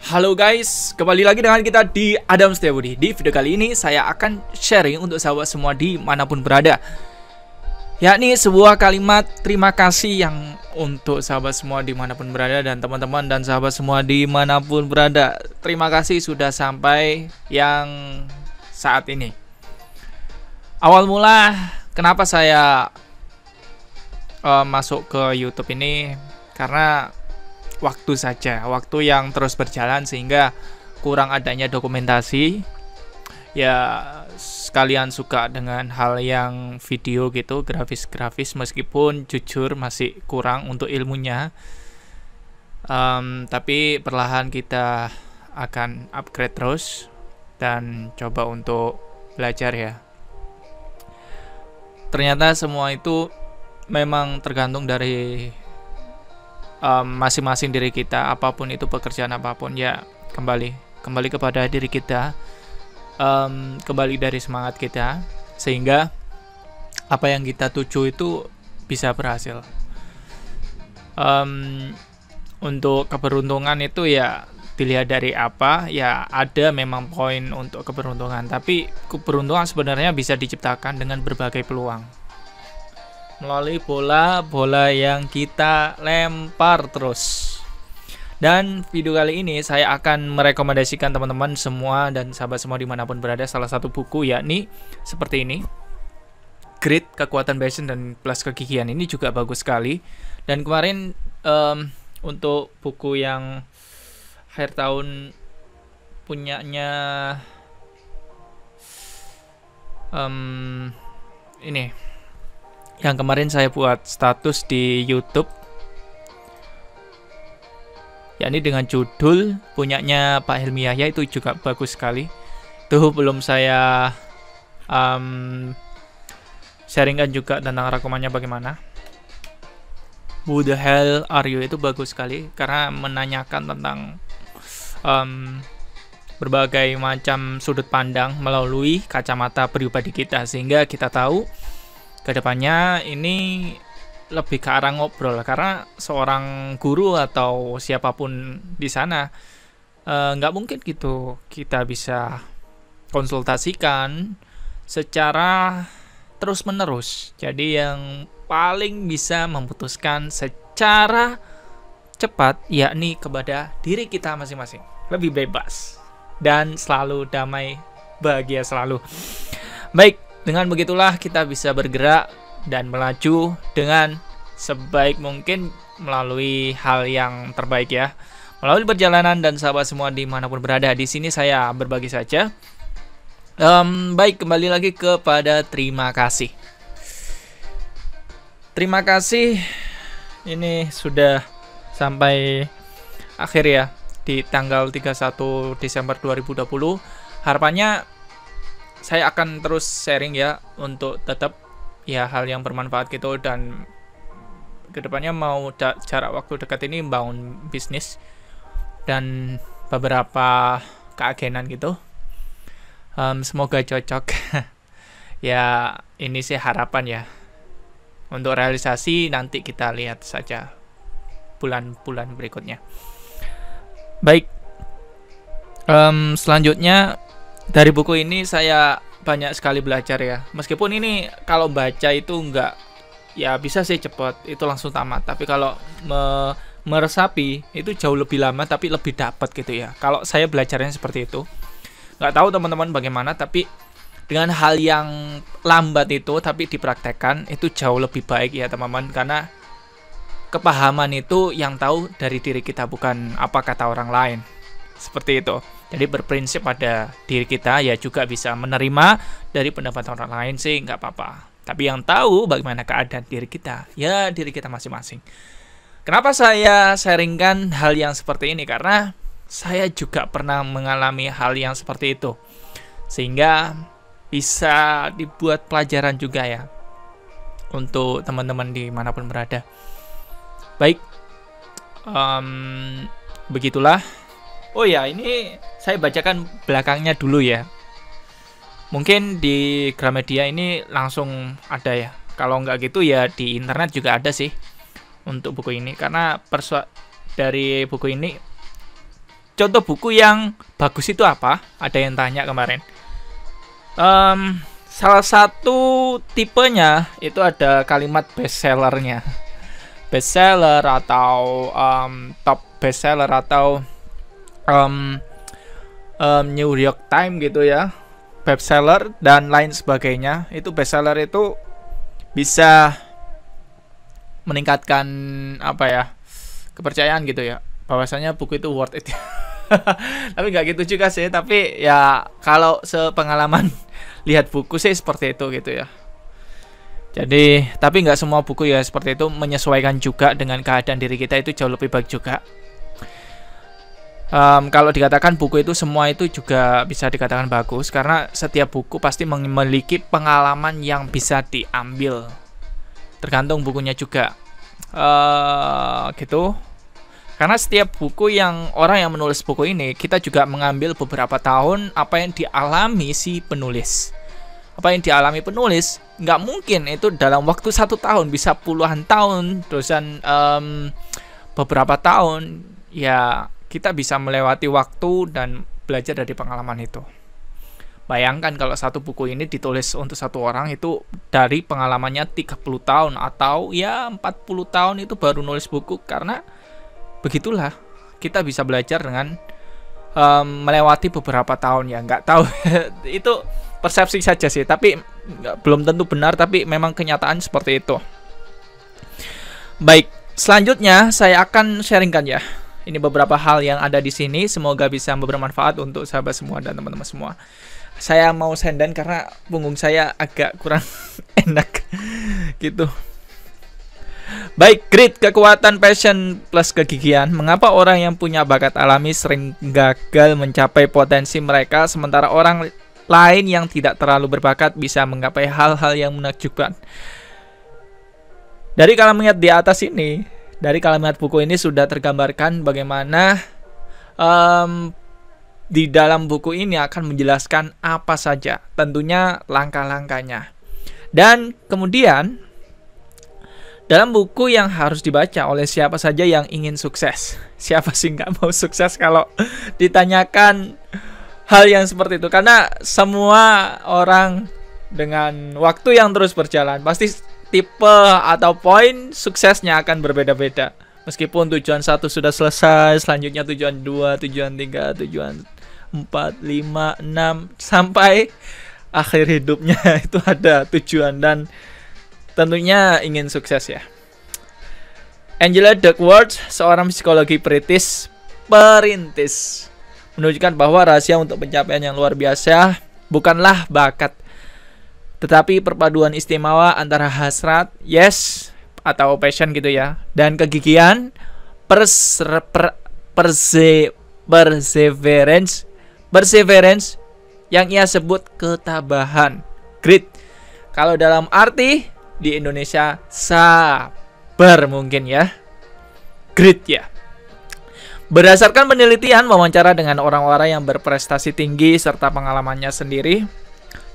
Halo guys, kembali lagi dengan kita di Adam Setiabudi. Di video kali ini saya akan sharing untuk sahabat semua dimanapun berada, yakni sebuah kalimat terima kasih yang untuk sahabat semua dimanapun berada dan teman-teman dan sahabat semua dimanapun berada. Terima kasih sudah sampai yang saat ini. Awal mula kenapa saya masuk ke YouTube ini karena waktu saja, waktu yang terus berjalan sehingga kurang adanya dokumentasi. Ya sekalian suka dengan hal yang video gitu, grafis-grafis, meskipun jujur masih kurang untuk ilmunya. Tapi perlahan kita akan upgrade terus dan coba untuk belajar ya. Ternyata semua itu memang tergantung dari masing-masing diri kita, apapun itu pekerjaan apapun ya, kembali kepada diri kita, kembali dari semangat kita sehingga apa yang kita tuju itu bisa berhasil. Untuk keberuntungan itu ya dilihat dari apa ya, ada memang poin untuk keberuntungan, tapi keberuntungan sebenarnya bisa diciptakan dengan berbagai peluang melalui bola-bola yang kita lempar terus. Dan video kali ini saya akan merekomendasikan teman-teman semua dan sahabat semua dimanapun berada salah satu buku, yakni seperti ini, Grit, Kekuatan Passion dan Plus Kegigihan. Ini juga bagus sekali. Dan kemarin untuk buku yang akhir tahun punyanya ini yang kemarin saya buat status di YouTube, yakni dengan judul punyanya Pak Helmi Yahya, itu juga bagus sekali. Tuh belum saya sharingkan juga tentang rekamannya bagaimana. Who the hell are you, itu bagus sekali karena menanyakan tentang berbagai macam sudut pandang melalui kacamata pribadi kita, sehingga kita tahu kedepannya ini lebih ke arah ngobrol, karena seorang guru atau siapapun di sana nggak mungkin gitu kita bisa konsultasikan secara terus menerus. Jadi yang paling bisa memutuskan secara cepat yakni kepada diri kita masing-masing, lebih bebas dan selalu damai, bahagia selalu. Baik, dengan begitulah kita bisa bergerak dan melaju dengan sebaik mungkin melalui hal yang terbaik ya, melalui perjalanan dan sahabat semua dimanapun berada. Di sini saya berbagi saja. Baik, kembali lagi kepada terima kasih. Terima kasih ini sudah sampai akhir ya, di tanggal 31 Desember 2020. Harapannya saya akan terus sharing ya, untuk tetap ya hal yang bermanfaat gitu, dan kedepannya mau jarak waktu dekat ini bangun bisnis dan beberapa keagenan gitu. Semoga cocok. Ya ini sih harapan ya, untuk realisasi nanti kita lihat saja bulan-bulan berikutnya. Baik, selanjutnya dari buku ini saya banyak sekali belajar ya. Meskipun ini kalau baca itu enggak, ya bisa sih cepat, itu langsung tamat. Tapi kalau meresapi itu jauh lebih lama tapi lebih dapat gitu ya. Kalau saya belajarnya seperti itu. Nggak tahu teman-teman bagaimana, tapi dengan hal yang lambat itu tapi dipraktekkan itu jauh lebih baik ya teman-teman. Karena kepahaman itu yang tahu dari diri kita, bukan apa kata orang lain. Seperti itu. Jadi berprinsip pada diri kita, ya juga bisa menerima dari pendapat orang lain sih nggak apa-apa. Tapi yang tahu bagaimana keadaan diri kita, ya diri kita masing-masing. Kenapa saya sharingkan hal yang seperti ini? Karena saya juga pernah mengalami hal yang seperti itu. Sehingga bisa dibuat pelajaran juga ya, untuk teman-teman dimanapun berada. Baik, begitulah. Oh ya, ini saya bacakan belakangnya dulu ya. Mungkin di Gramedia ini langsung ada ya. Kalau nggak gitu ya di internet juga ada sih untuk buku ini. Karena dari buku ini contoh buku yang bagus itu apa? Ada yang tanya kemarin. Salah satu tipenya itu ada kalimat bestsellernya, bestseller atau top bestseller atau New York Times gitu ya, bestseller dan lain sebagainya. Itu bestseller itu bisa meningkatkan apa ya, kepercayaan gitu ya, bahwasanya buku itu worth it. Tapi nggak gitu juga sih, tapi ya kalau sepengalaman lihat buku sih seperti itu gitu ya. Jadi tapi nggak semua buku ya seperti itu, menyesuaikan juga dengan keadaan diri kita, itu jauh lebih baik juga. Kalau dikatakan buku itu semua itu juga bisa dikatakan bagus, karena setiap buku pasti memiliki pengalaman yang bisa diambil, tergantung bukunya juga gitu. Karena setiap buku yang orang yang menulis buku ini, kita juga mengambil beberapa tahun apa yang dialami si penulis. Apa yang dialami penulis nggak mungkin itu dalam waktu 1 tahun, bisa puluhan tahun, terusan beberapa tahun. Ya kita bisa melewati waktu dan belajar dari pengalaman itu. Bayangkan kalau satu buku ini ditulis untuk satu orang, itu dari pengalamannya 30 tahun atau ya 40 tahun itu baru nulis buku. Karena begitulah, kita bisa belajar dengan melewati beberapa tahun ya. Nggak tahu, itu persepsi saja sih, tapi belum tentu benar, tapi memang kenyataan seperti itu. Baik, selanjutnya saya akan sharingkan ya. Ini beberapa hal yang ada di sini, semoga bisa bermanfaat untuk sahabat semua dan teman-teman semua. Saya mau sendan karena punggung saya agak kurang enak gitu. Baik, grit, kekuatan, passion plus kegigihan. Mengapa orang yang punya bakat alami sering gagal mencapai potensi mereka, sementara orang lain yang tidak terlalu berbakat bisa menggapai hal-hal yang menakjubkan? Dari kalimat di atas ini, dari kalimat buku ini sudah tergambarkan bagaimana di dalam buku ini akan menjelaskan apa saja, tentunya langkah-langkahnya. Dan kemudian dalam buku yang harus dibaca oleh siapa saja yang ingin sukses. Siapa sih nggak mau sukses kalau ditanyakan hal yang seperti itu? Karena semua orang dengan waktu yang terus berjalan, pasti tipe atau poin suksesnya akan berbeda-beda. Meskipun tujuan 1 sudah selesai, selanjutnya tujuan 2, tujuan 3, tujuan 4, 5, 6, sampai akhir hidupnya itu ada tujuan dan tentunya ingin sukses ya. Angela Duckworth, seorang psikologi perintis, menunjukkan bahwa rahasia untuk pencapaian yang luar biasa bukanlah bakat, tetapi perpaduan istimewa antara hasrat, yes, atau passion gitu ya, dan kegigihan, perseverance, yang ia sebut ketabahan, grit. Kalau dalam arti di Indonesia sabar mungkin ya, grit ya. Berdasarkan penelitian wawancara dengan orang-orang yang berprestasi tinggi serta pengalamannya sendiri,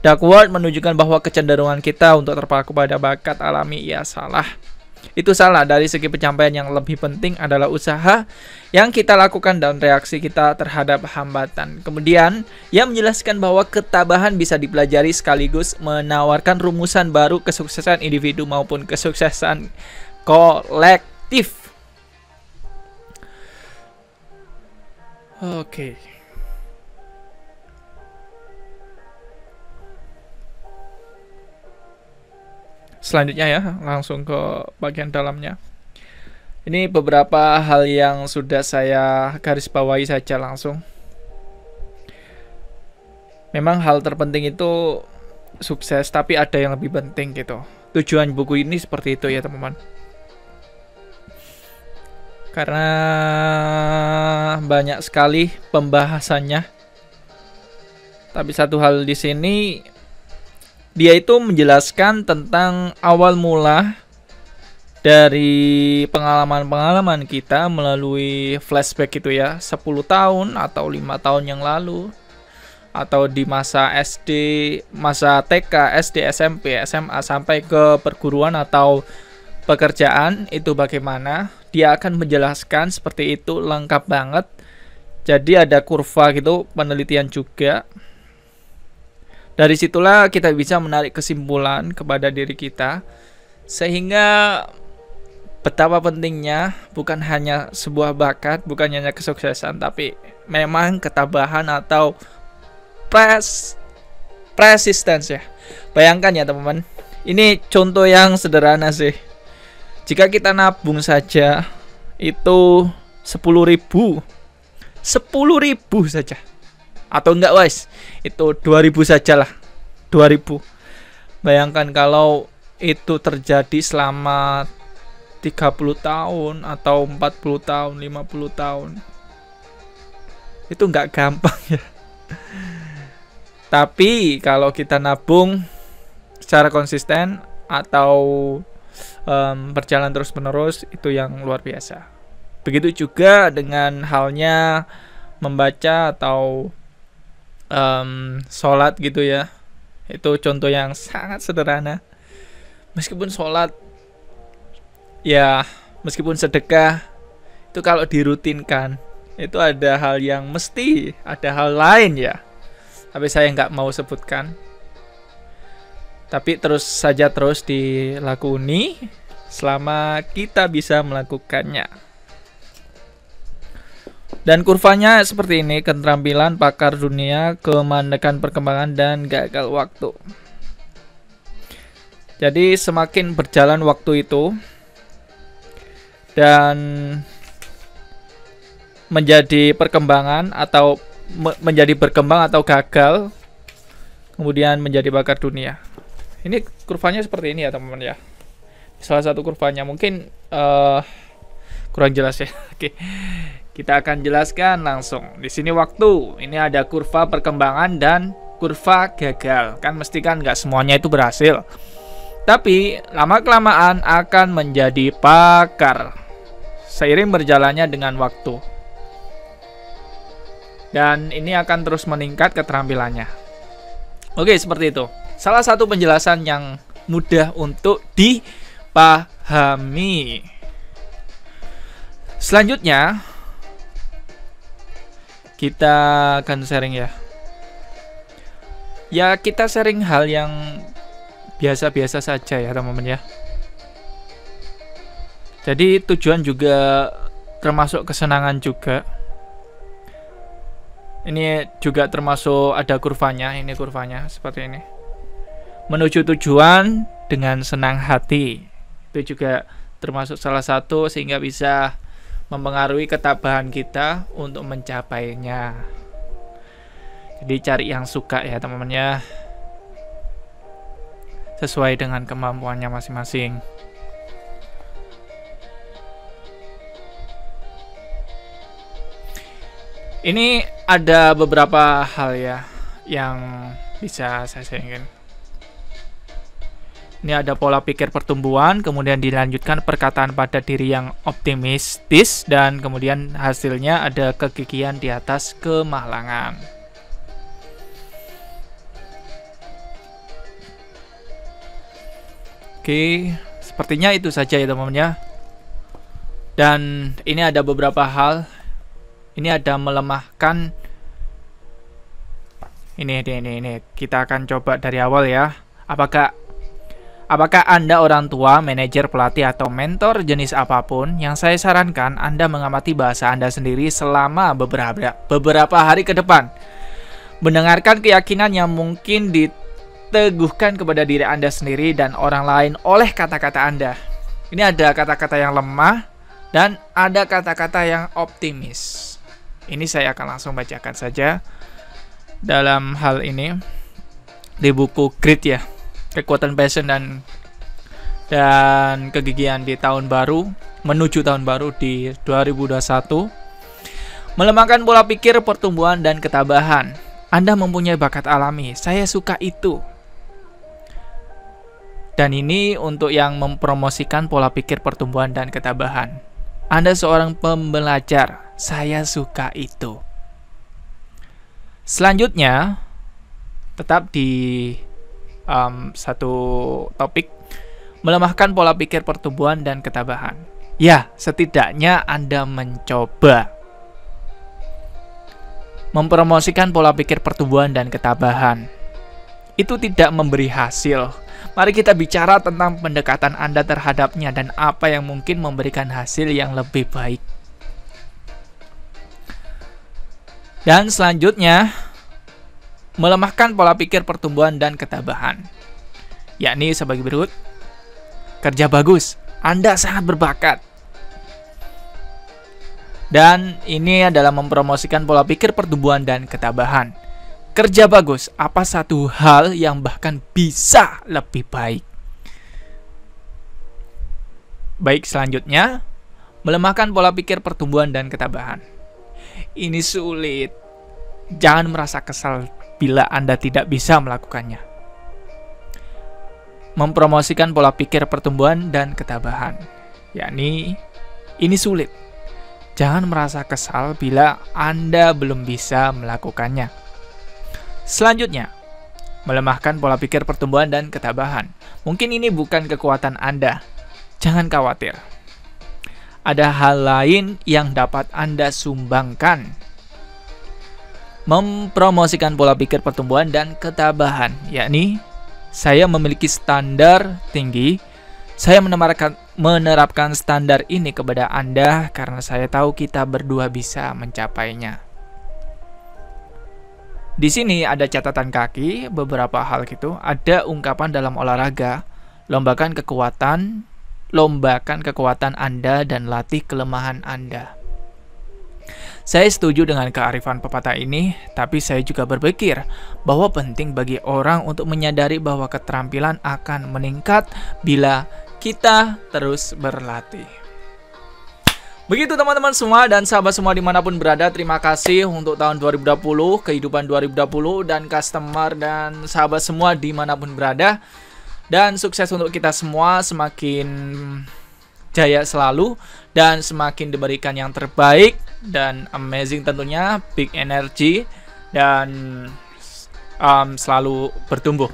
Duckworth menunjukkan bahwa kecenderungan kita untuk terpaku pada bakat alami ia salah. Itu salah. Dari segi pencapaian yang lebih penting adalah usaha yang kita lakukan dan reaksi kita terhadap hambatan. Kemudian, ia menjelaskan bahwa ketabahan bisa dipelajari sekaligus menawarkan rumusan baru kesuksesan individu maupun kesuksesan kolektif. Oke. Selanjutnya ya, langsung ke bagian dalamnya. Ini beberapa hal yang sudah saya garis bawahi saja langsung. Memang hal terpenting itu sukses, tapi ada yang lebih penting gitu. Tujuan buku ini seperti itu ya teman-teman. Karena banyak sekali pembahasannya. Tapi satu hal di sini, dia itu menjelaskan tentang awal mula dari pengalaman-pengalaman kita melalui flashback itu ya, 10 tahun atau 5 tahun yang lalu, atau di masa SD, masa TK, SD, SMP, SMA sampai ke perguruan atau pekerjaan itu bagaimana. Dia akan menjelaskan seperti itu lengkap banget Jadi ada kurva gitu, penelitian juga. Dari situlah kita bisa menarik kesimpulan kepada diri kita, sehingga betapa pentingnya bukan hanya sebuah bakat, bukan hanya kesuksesan, tapi memang ketabahan atau persistence ya. Bayangkan ya teman-teman, ini contoh yang sederhana sih. Jika kita nabung saja itu 10.000 saja, atau enggak wes, itu 2.000 saja lah, 2.000. Bayangkan kalau itu terjadi selama 30 tahun atau 40 tahun, 50 tahun. Itu enggak gampang ya. Tapi kalau kita nabung secara konsisten atau berjalan terus-menerus, itu yang luar biasa. Begitu juga dengan halnya membaca atau sholat gitu ya. Itu contoh yang sangat sederhana. Meskipun sholat, ya meskipun sedekah, itu kalau dirutinkan, itu ada hal yang mesti, ada hal lain ya. Tapi saya nggak mau sebutkan. Tapi terus dilakoni selama kita bisa melakukannya. Dan kurvanya seperti ini: keterampilan, pakar dunia, kemandekan perkembangan, dan gagal waktu. Jadi semakin berjalan waktu itu dan menjadi perkembangan atau menjadi berkembang atau gagal, kemudian menjadi bakar dunia. Ini kurvanya seperti ini ya teman-teman ya. Salah satu kurvanya mungkin kurang jelas ya. Oke, kita akan jelaskan langsung. Di sini waktu, ini ada kurva perkembangan dan kurva gagal. Kan mesti kan nggak semuanya itu berhasil. Tapi lama-kelamaan akan menjadi pakar seiring berjalannya dengan waktu. Dan ini akan terus meningkat keterampilannya. Oke, seperti itu. Salah satu penjelasan yang mudah untuk dipahami. Selanjutnya, kita akan sharing ya. Ya, kita sharing hal yang biasa-biasa saja ya teman-teman ya. Jadi tujuan juga termasuk kesenangan juga. Ini juga termasuk ada kurvanya. Ini kurvanya seperti ini. Menuju tujuan dengan senang hati. Itu juga termasuk salah satu sehingga bisa mempengaruhi ketabahan kita untuk mencapainya. Jadi cari yang suka ya teman-teman ya. Sesuai dengan kemampuannya masing-masing. Ini ada beberapa hal ya yang bisa saya sharingin. Ini ada pola pikir pertumbuhan, kemudian dilanjutkan perkataan pada diri yang optimistis, dan kemudian hasilnya ada kegigihan di atas kemalangan. Oke, sepertinya itu saja ya teman-teman ya. Dan ini ada beberapa hal. Ini ada melemahkan. Ini. Kita akan coba dari awal ya. Apakah Anda orang tua, manajer, pelatih, atau mentor jenis apapun? Yang saya sarankan Anda mengamati bahasa Anda sendiri selama beberapa hari ke depan. Mendengarkan keyakinan yang mungkin diteguhkan kepada diri Anda sendiri dan orang lain oleh kata-kata Anda. Ini ada kata-kata yang lemah dan ada kata-kata yang optimis. Ini saya akan langsung bacakan saja dalam hal ini di buku Grit ya, kekuatan passion dan kegigihan di tahun baru menuju tahun baru di 2021. Melemahkan pola pikir pertumbuhan dan ketabahan. Anda mempunyai bakat alami, saya suka itu. Dan ini untuk yang mempromosikan pola pikir pertumbuhan dan ketabahan. Anda seorang pembelajar, saya suka itu. Selanjutnya, tetap di satu topik, melemahkan pola pikir pertumbuhan dan ketabahan. Ya, setidaknya Anda mencoba. mempromosikan pola pikir pertumbuhan dan ketabahan. Itu tidak memberi hasil. Mari kita bicara tentang pendekatan Anda terhadapnya dan apa yang mungkin memberikan hasil yang lebih baik. Dan selanjutnya, melemahkan pola pikir pertumbuhan dan ketabahan, yakni sebagai berikut. Kerja bagus, Anda sangat berbakat. Dan ini adalah mempromosikan pola pikir pertumbuhan dan ketabahan. Kerja bagus, apa satu hal yang bahkan bisa lebih baik. Baik, selanjutnya, melemahkan pola pikir pertumbuhan dan ketabahan. Ini sulit. Jangan merasa kesal bila Anda tidak bisa melakukannya. Mempromosikan pola pikir pertumbuhan dan ketabahan, yakni ini sulit. Jangan merasa kesal bila Anda belum bisa melakukannya. Selanjutnya, melemahkan pola pikir pertumbuhan dan ketabahan. Mungkin ini bukan kekuatan Anda. Jangan khawatir. Ada hal lain yang dapat Anda sumbangkan. Mempromosikan pola pikir pertumbuhan dan ketabahan, yakni saya memiliki standar tinggi. Saya menerapkan standar ini kepada Anda karena saya tahu kita berdua bisa mencapainya. Di sini ada catatan kaki, beberapa hal gitu. Ada ungkapan dalam olahraga, lombakan kekuatan Anda dan latih kelemahan Anda. Saya setuju dengan kearifan pepatah ini, tapi saya juga berpikir bahwa penting bagi orang untuk menyadari bahwa keterampilan akan meningkat bila kita terus berlatih. Begitu teman-teman semua dan sahabat semua dimanapun berada, terima kasih untuk tahun 2020, kehidupan 2020, dan customer dan sahabat semua dimanapun berada. Dan sukses untuk kita semua, semakin jaya selalu dan semakin diberikan yang terbaik dan amazing tentunya, big energy dan selalu bertumbuh.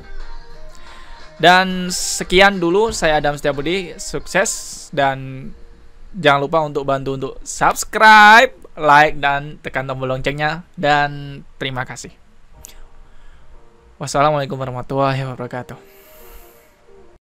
Dan sekian dulu, saya Adam Setiabudi, sukses dan jangan lupa untuk bantu untuk subscribe, like, dan tekan tombol loncengnya, dan terima kasih. Wassalamualaikum warahmatullahi wabarakatuh.